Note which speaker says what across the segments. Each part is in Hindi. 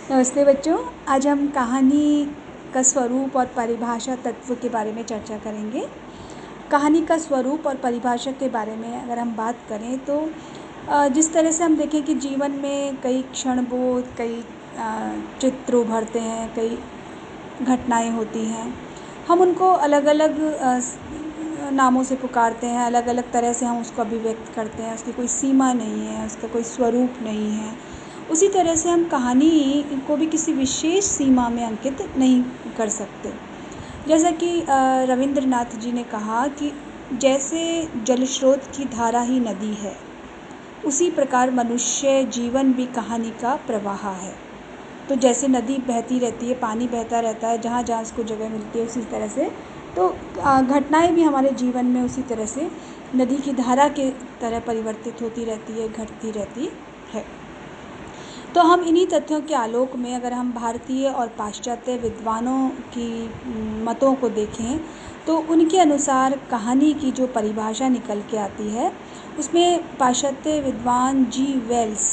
Speaker 1: नमस्ते बच्चों। आज हम कहानी का स्वरूप और परिभाषा तत्व के बारे में चर्चा करेंगे। कहानी का स्वरूप और परिभाषा के बारे में अगर हम बात करें तो जिस तरह से हम देखें कि जीवन में कई क्षणबोध, कई चित्र उभरते हैं, कई घटनाएं होती हैं। हम उनको अलग अलग नामों से पुकारते हैं, अलग अलग तरह से हम उसको अभिव्यक्त करते हैं। उसकी कोई सीमा नहीं है, उसका कोई स्वरूप नहीं है। उसी तरह से हम कहानी को भी किसी विशेष सीमा में अंकित नहीं कर सकते। जैसा कि रविंद्रनाथ जी ने कहा कि जैसे जलस्रोत की धारा ही नदी है, उसी प्रकार मनुष्य जीवन भी कहानी का प्रवाह है। तो जैसे नदी बहती रहती है, पानी बहता रहता है, जहाँ जहाँ उसको जगह मिलती है, उसी तरह से तो घटनाएं भी हमारे जीवन में उसी तरह से नदी की धारा के तरह परिवर्तित होती रहती है, घटती रहती है। तो हम इन्हीं तथ्यों के आलोक में अगर हम भारतीय और पाश्चात्य विद्वानों की मतों को देखें तो उनके अनुसार कहानी की जो परिभाषा निकल के आती है, उसमें पाश्चात्य विद्वान जी वेल्स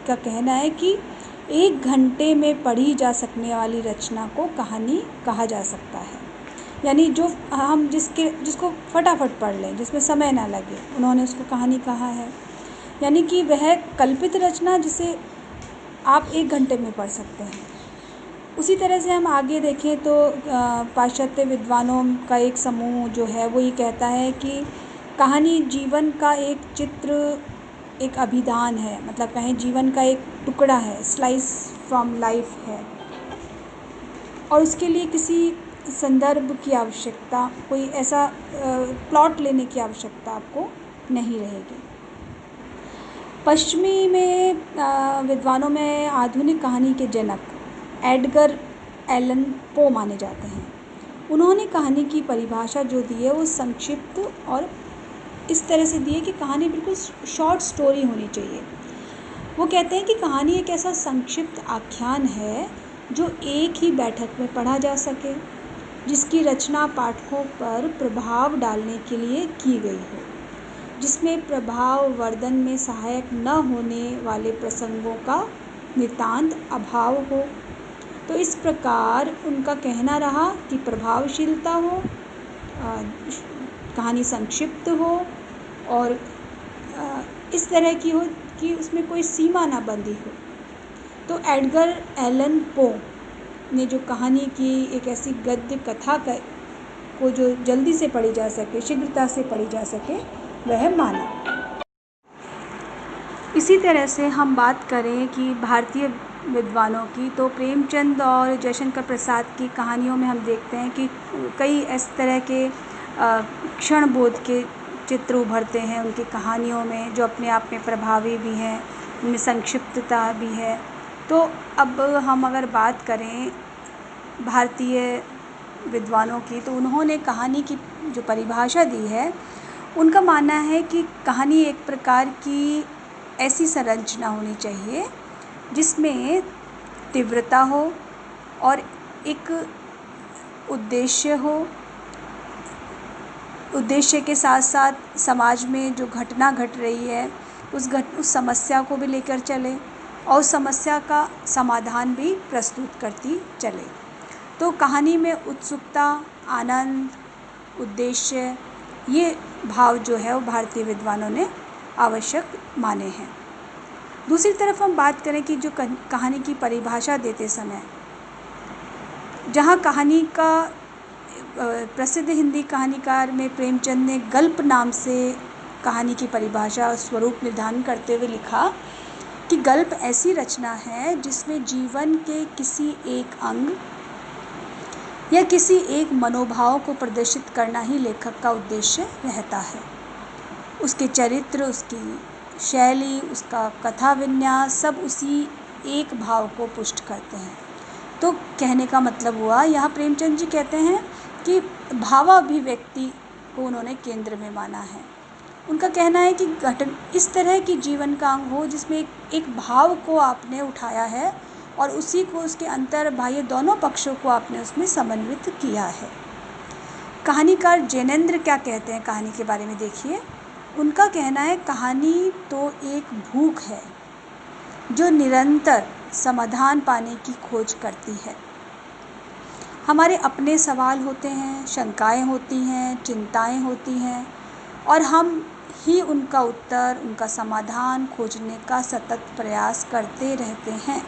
Speaker 1: का कहना है कि 1 घंटे में पढ़ी जा सकने वाली रचना को कहानी कहा जा सकता है। यानी जो हम जिसको फटाफट पढ़ लें, जिसमें समय ना लगे, उन्होंने उसको कहानी कहा है। यानी कि वह कल्पित रचना जिसे आप 1 घंटे में पढ़ सकते हैं। उसी तरह से हम आगे देखें तो पाश्चात्य विद्वानों का एक समूह जो है वो ये कहता है कि कहानी जीवन का एक चित्र, एक अभिधान है। मतलब कहें जीवन का एक टुकड़ा है, स्लाइस फ्रॉम लाइफ है, और उसके लिए किसी संदर्भ की आवश्यकता, कोई ऐसा प्लॉट लेने की आवश्यकता आपको नहीं रहेगी। पश्चिमी में विद्वानों में आधुनिक कहानी के जनक एडगर एलन पो माने जाते हैं। उन्होंने कहानी की परिभाषा जो दी है वो संक्षिप्त और इस तरह से दी है कि कहानी बिल्कुल शॉर्ट स्टोरी होनी चाहिए। वो कहते हैं कि कहानी एक ऐसा संक्षिप्त आख्यान है जो एक ही बैठक में पढ़ा जा सके, जिसकी रचना पाठकों पर प्रभाव डालने के लिए की गई हो, जिसमें प्रभाव वर्धन में सहायक न होने वाले प्रसंगों का नितांत अभाव हो। तो इस प्रकार उनका कहना रहा कि प्रभावशीलता हो, कहानी संक्षिप्त हो और इस तरह की हो कि उसमें कोई सीमा ना बंधी हो। तो एडगर एलन पो ने जो कहानी की एक ऐसी गद्य कथा को जो जल्दी से पढ़ी जा सके, शीघ्रता से पढ़ी जा सके, वह माना। इसी तरह से हम बात करें कि भारतीय विद्वानों की, तो प्रेमचंद और जयशंकर प्रसाद की कहानियों में हम देखते हैं कि कई इस तरह के क्षणबोध के चित्र उभरते हैं उनकी कहानियों में, जो अपने आप में प्रभावी भी हैं, उनमें संक्षिप्तता भी है। तो अब हम अगर बात करें भारतीय विद्वानों की, तो उन्होंने कहानी की जो परिभाषा दी है, उनका मानना है कि कहानी एक प्रकार की ऐसी संरचना होनी चाहिए जिसमें तीव्रता हो और एक उद्देश्य हो। उद्देश्य के साथ साथ समाज में जो घटना घट रही है उस समस्या को भी लेकर चले और उस समस्या का समाधान भी प्रस्तुत करती चले। तो कहानी में उत्सुकता, आनंद, उद्देश्य, ये भाव जो है वो भारतीय विद्वानों ने आवश्यक माने हैं। दूसरी तरफ हम बात करें कि जो कहानी की परिभाषा देते समय, जहाँ कहानी का प्रसिद्ध हिंदी कहानीकार में प्रेमचंद ने गल्प नाम से कहानी की परिभाषा और स्वरूप निर्धारण करते हुए लिखा कि गल्प ऐसी रचना है जिसमें जीवन के किसी एक अंग या किसी एक मनोभाव को प्रदर्शित करना ही लेखक का उद्देश्य रहता है। उसके चरित्र, उसकी शैली, उसका कथा विन्यास सब उसी एक भाव को पुष्ट करते हैं। तो कहने का मतलब हुआ, यहाँ प्रेमचंद जी कहते हैं कि भावाभिव्यक्ति को उन्होंने केंद्र में माना है। उनका कहना है कि इस तरह की जीवन का अंग हो जिसमें एक भाव को आपने उठाया है और उसी को, उसके अंतर बाह्य दोनों पक्षों को आपने उसमें समन्वित किया है। कहानीकार जैनेंद्र क्या कहते हैं कहानी के बारे में, देखिए। उनका कहना है कहानी तो एक भूख है जो निरंतर समाधान पाने की खोज करती है। हमारे अपने सवाल होते हैं, शंकाएं होती हैं, चिंताएं होती हैं और हम ही उनका उत्तर, उनका समाधान खोजने का सतत प्रयास करते रहते हैं।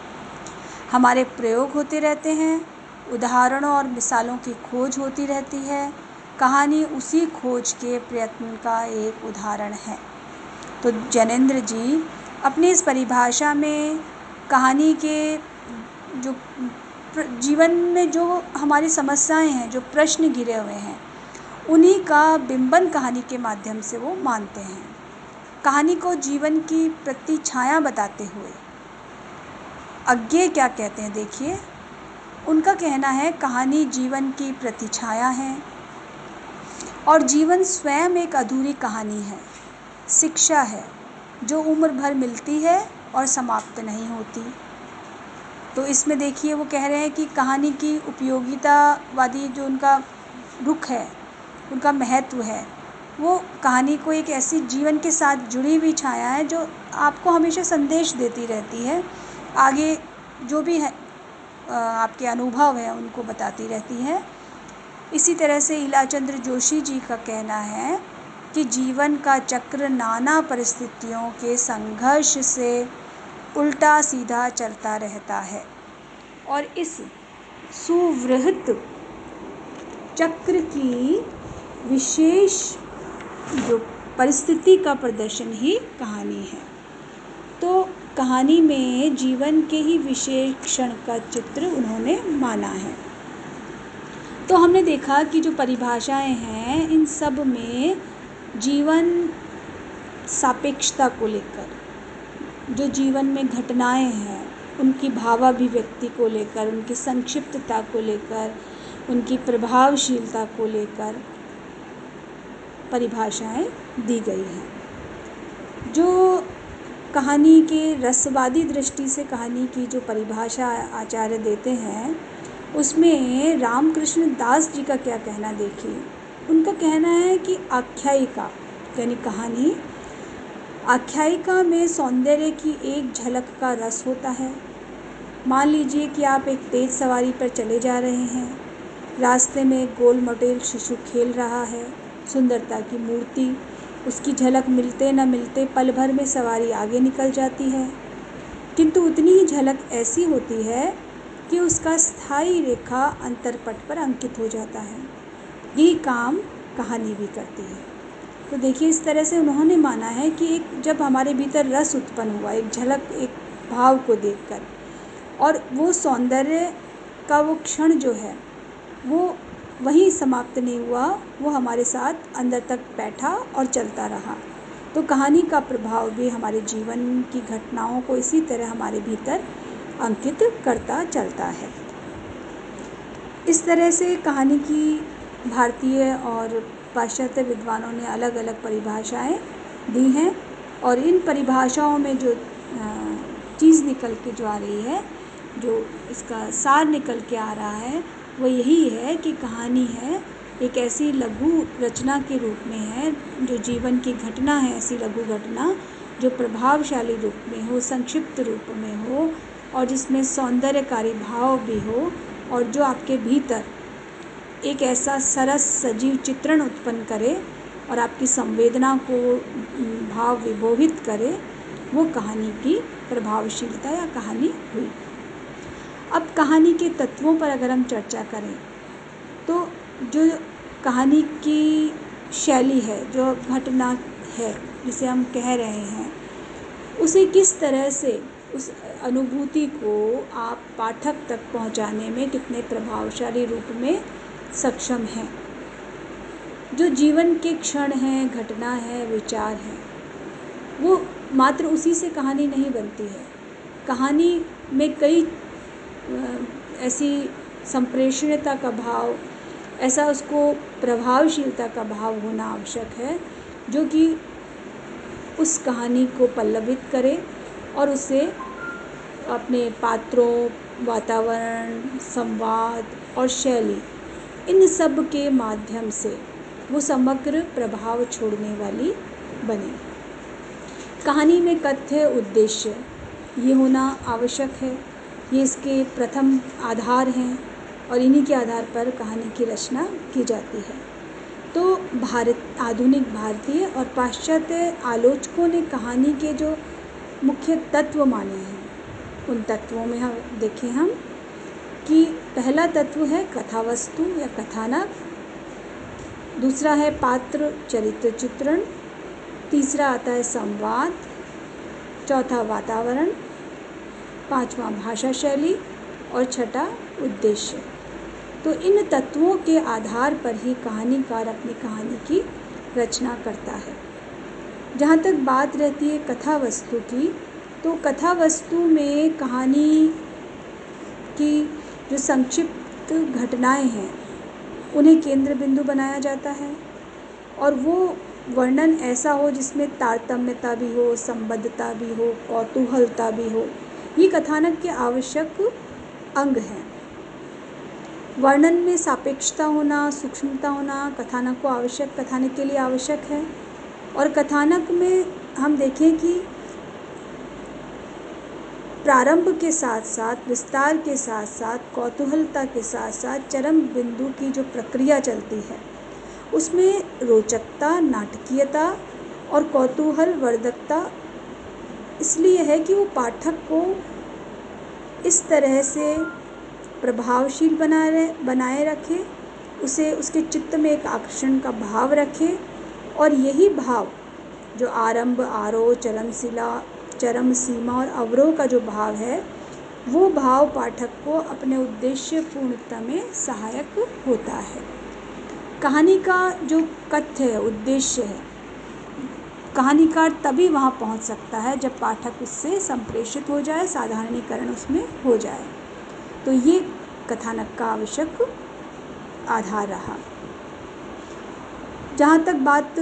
Speaker 1: हमारे प्रयोग होते रहते हैं, उदाहरणों और मिसालों की खोज होती रहती है। कहानी उसी खोज के प्रयत्न का एक उदाहरण है। तो जैनेंद्र जी अपनी इस परिभाषा में कहानी के जो जीवन में जो हमारी समस्याएं हैं, जो प्रश्न घिरे हुए हैं, उन्हीं का बिंबन कहानी के माध्यम से वो मानते हैं। कहानी को जीवन की प्रतिछाया बताते हुए अज्ञे क्या कहते हैं, देखिए उनका कहना है कहानी जीवन की प्रतिछाया है और जीवन स्वयं एक अधूरी कहानी है, शिक्षा है जो उम्र भर मिलती है और समाप्त नहीं होती। तो इसमें देखिए वो कह रहे हैं कि कहानी की उपयोगितावादी जो उनका रुख है, उनका महत्व है, वो कहानी को एक ऐसी जीवन के साथ जुड़ी हुई छाया है जो आपको हमेशा संदेश देती रहती है, आगे जो भी है आपके अनुभव हैं उनको बताती रहती है। इसी तरह से ईलाचंद्र जोशी जी का कहना है कि जीवन का चक्र नाना परिस्थितियों के संघर्ष से उल्टा सीधा चलता रहता है और इस सुवृहत चक्र की विशेष जो परिस्थिति का प्रदर्शन ही कहानी है। तो कहानी में जीवन के ही विशेष क्षण का चित्र उन्होंने माना है। तो हमने देखा कि जो परिभाषाएं हैं इन सब में जीवन सापेक्षता को लेकर, जो जीवन में घटनाएं हैं उनकी भावाभिव्यक्ति को लेकर, उनकी संक्षिप्तता को लेकर, उनकी प्रभावशीलता को लेकर परिभाषाएं दी गई हैं। जो कहानी के रसवादी दृष्टि से कहानी की जो परिभाषा आचार्य देते हैं उसमें रामकृष्ण दास जी का क्या कहना देखिए। उनका कहना है कि आख्यायिका यानी कहानी, आख्यायिका में सौंदर्य की एक झलक का रस होता है। मान लीजिए कि आप एक तेज सवारी पर चले जा रहे हैं, रास्ते में एक गोल मटोल शिशु खेल रहा है, सुंदरता की मूर्ति, उसकी झलक मिलते न मिलते पल भर में सवारी आगे निकल जाती है, किंतु उतनी ही झलक ऐसी होती है कि उसका स्थायी रेखा अंतरपट पर अंकित हो जाता है। यही काम कहानी भी करती है। तो देखिए इस तरह से उन्होंने माना है कि एक जब हमारे भीतर रस उत्पन्न हुआ, एक झलक, एक भाव को देखकर, और वो सौंदर्य का वो क्षण जो है वो वहीं समाप्त नहीं हुआ, वो हमारे साथ अंदर तक बैठा और चलता रहा। तो कहानी का प्रभाव भी हमारे जीवन की घटनाओं को इसी तरह हमारे भीतर अंकित करता चलता है। इस तरह से कहानी की भारतीय और पाश्चात्य विद्वानों ने अलग अलग परिभाषाएं दी हैं और इन परिभाषाओं में जो चीज़ निकल के जो आ रही है, जो इसका सार निकल के आ रहा है, वो यही है कि कहानी है एक ऐसी लघु रचना के रूप में है, जो जीवन की घटना है, ऐसी लघु घटना जो प्रभावशाली रूप में हो, संक्षिप्त रूप में हो और जिसमें सौंदर्यकारी भाव भी हो और जो आपके भीतर एक ऐसा सरस सजीव चित्रण उत्पन्न करे और आपकी संवेदना को भाव विभोवित करे, वो कहानी की प्रभावशीलता या कहानी हुई। अब कहानी के तत्वों पर अगर हम चर्चा करें तो जो कहानी की शैली है, जो घटना है जिसे हम कह रहे हैं, उसे किस तरह से उस अनुभूति को आप पाठक तक पहुंचाने में कितने प्रभावशाली रूप में सक्षम हैं। जो जीवन के क्षण हैं, घटना है, विचार हैं, वो मात्र उसी से कहानी नहीं बनती है। कहानी में कई ऐसी संप्रेषणीयता का भाव, ऐसा उसको प्रभावशीलता का भाव होना आवश्यक है जो कि उस कहानी को पल्लवित करे और उसे अपने पात्रों, वातावरण, संवाद और शैली, इन सब के माध्यम से वो समग्र प्रभाव छोड़ने वाली बने। कहानी में कथ्य उद्देश्य ये होना आवश्यक है ये इसके प्रथम आधार हैं और इन्हीं के आधार पर कहानी की रचना की जाती है। तो आधुनिक भारतीय और पाश्चात्य आलोचकों ने कहानी के जो मुख्य तत्व माने हैं, उन तत्वों में हम देखें कि पहला तत्व है कथावस्तु या कथानक, दूसरा है पात्र चरित्र चित्रण, तीसरा आता है संवाद, चौथा वातावरण, पांचवा भाषा शैली और छठा उद्देश्य। तो इन तत्वों के आधार पर ही कहानीकार अपनी कहानी की रचना करता है। जहाँ तक बात रहती है कथा वस्तु की, तो कथा वस्तु में कहानी की जो संक्षिप्त घटनाएं हैं उन्हें केंद्र बिंदु बनाया जाता है और वो वर्णन ऐसा हो जिसमें तारतम्यता भी हो, संबद्धता भी हो, कौतूहलता भी हो। ये कथानक के आवश्यक अंग हैं। वर्णन में सापेक्षता होना, सूक्ष्मता होना कथानक को आवश्यक, कथानक के लिए आवश्यक है। और कथानक में हम देखें कि प्रारंभ के साथ साथ, विस्तार के साथ साथ, कौतूहलता के साथ साथ चरम बिंदु की जो प्रक्रिया चलती है उसमें रोचकता, नाटकीयता और कौतूहल वर्धकता इसलिए है कि वो पाठक को इस तरह से प्रभावशील बनाए रखे, उसे उसके चित्त में एक आकर्षण का भाव रखे और यही भाव जो आरंभ, आरोह, चरम सीमा और अवरोह का जो भाव है, वो भाव पाठक को अपने उद्देश्य पूर्णता में सहायक होता है। कहानी का जो कथ्य है, उद्देश्य है, कहानीकार तभी वहाँ पहुँच सकता है जब पाठक उससे संप्रेषित हो जाए, साधारणीकरण उसमें हो जाए। तो ये कथानक का आवश्यक आधार रहा। जहाँ तक बात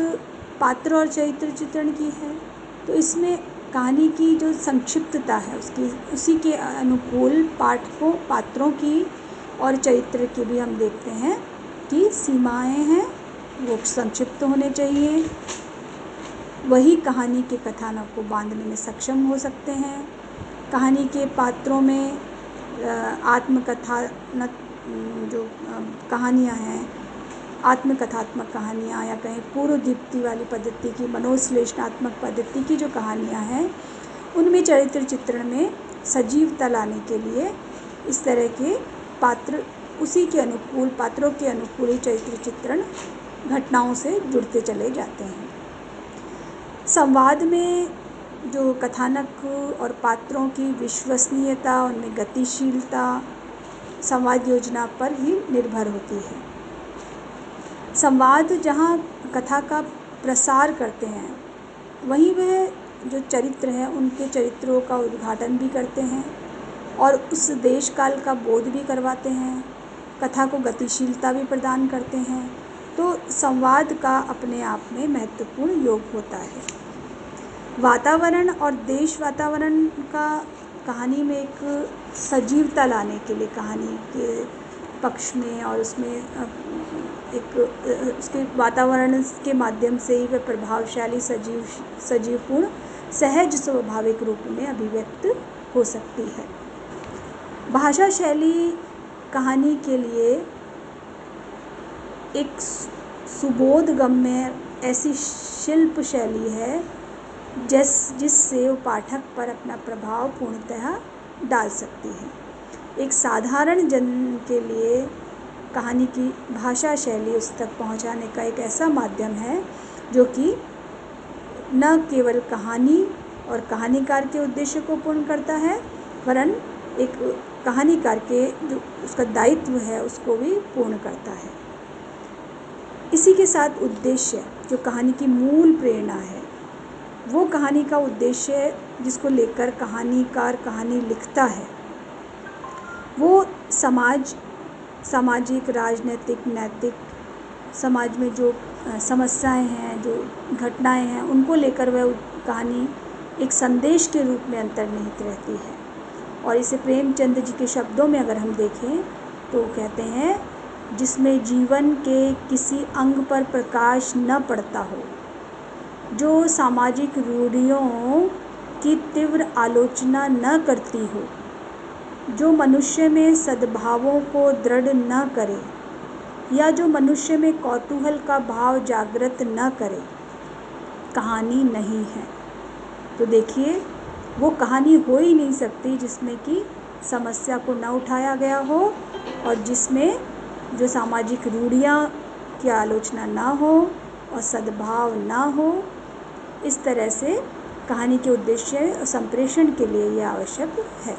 Speaker 1: पात्र और चरित्र चित्रण की है, तो इसमें कहानी की जो संक्षिप्तता है उसी के अनुकूल पात्रों की और चरित्र की भी हम देखते हैं कि सीमाएं हैं, वो संक्षिप्त होने चाहिए। वही कहानी के कथानक को बांधने में सक्षम हो सकते हैं। कहानी के पात्रों में आत्मकथानक जो कहानियाँ हैं, आत्मकथात्मक कहानियाँ या कहीं पूर्व दीप्ति वाली पद्धति की, मनोश्लेषणात्मक पद्धति की जो कहानियाँ हैं, उनमें चरित्र चित्रण में सजीवता लाने के लिए इस तरह के पात्र पात्रों के अनुकूल ही चरित्र चित्रण घटनाओं से जुड़ते चले जाते हैं। संवाद में जो कथानक और पात्रों की विश्वसनीयता, उनमें गतिशीलता संवाद योजना पर ही निर्भर होती है। संवाद जहाँ कथा का प्रसार करते हैं, वहीं वह जो चरित्र हैं उनके चरित्रों का उद्घाटन भी करते हैं और उस देश काल का बोध भी करवाते हैं, कथा को गतिशीलता भी प्रदान करते हैं। तो संवाद का अपने आप में महत्वपूर्ण योग होता है। वातावरण और देश वातावरण का कहानी में एक सजीवता लाने के लिए, कहानी के पक्ष में और उसमें उसके वातावरण के माध्यम से ही वह प्रभावशाली सजीवपूर्ण सहज स्वाभाविक रूप में अभिव्यक्त हो सकती है। भाषा शैली कहानी के लिए एक सुबोधगम्य ऐसी शिल्प शैली है जिससे वो पाठक पर अपना प्रभाव पूर्णतः डाल सकती है। एक साधारण जन के लिए कहानी की भाषा शैली उस तक पहुंचाने का एक ऐसा माध्यम है जो कि न केवल कहानी और कहानीकार के उद्देश्य को पूर्ण करता है, वरन एक कहानीकार के जो उसका दायित्व है उसको भी पूर्ण करता है। इसी के साथ उद्देश्य, जो कहानी की मूल प्रेरणा है, वो कहानी का उद्देश्य जिसको लेकर कहानीकार कहानी लिखता है, वो सामाजिक, राजनीतिक, नैतिक, समाज में जो समस्याएं हैं, जो घटनाएं हैं, उनको लेकर वह कहानी एक संदेश के रूप में अंतर्निहित रहती है। और इसे प्रेमचंद जी के शब्दों में अगर हम देखें तो कहते हैं, जिसमें जीवन के किसी अंग पर प्रकाश न पड़ता हो, जो सामाजिक रूढ़ियों की तीव्र आलोचना न करती हो, जो मनुष्य में सद्भावों को दृढ़ न करे या जो मनुष्य में कौतूहल का भाव जागृत न करे, कहानी नहीं है। तो देखिए, वो कहानी हो ही नहीं सकती जिसमें कि समस्या को न उठाया गया हो और जिसमें जो सामाजिक रूढ़ियाँ की आलोचना ना हो और सद्भाव ना हो। इस तरह से कहानी के उद्देश्य और संप्रेषण के लिए ये आवश्यक है।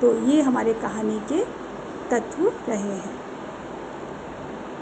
Speaker 1: तो ये हमारे कहानी के तत्व रहे हैं।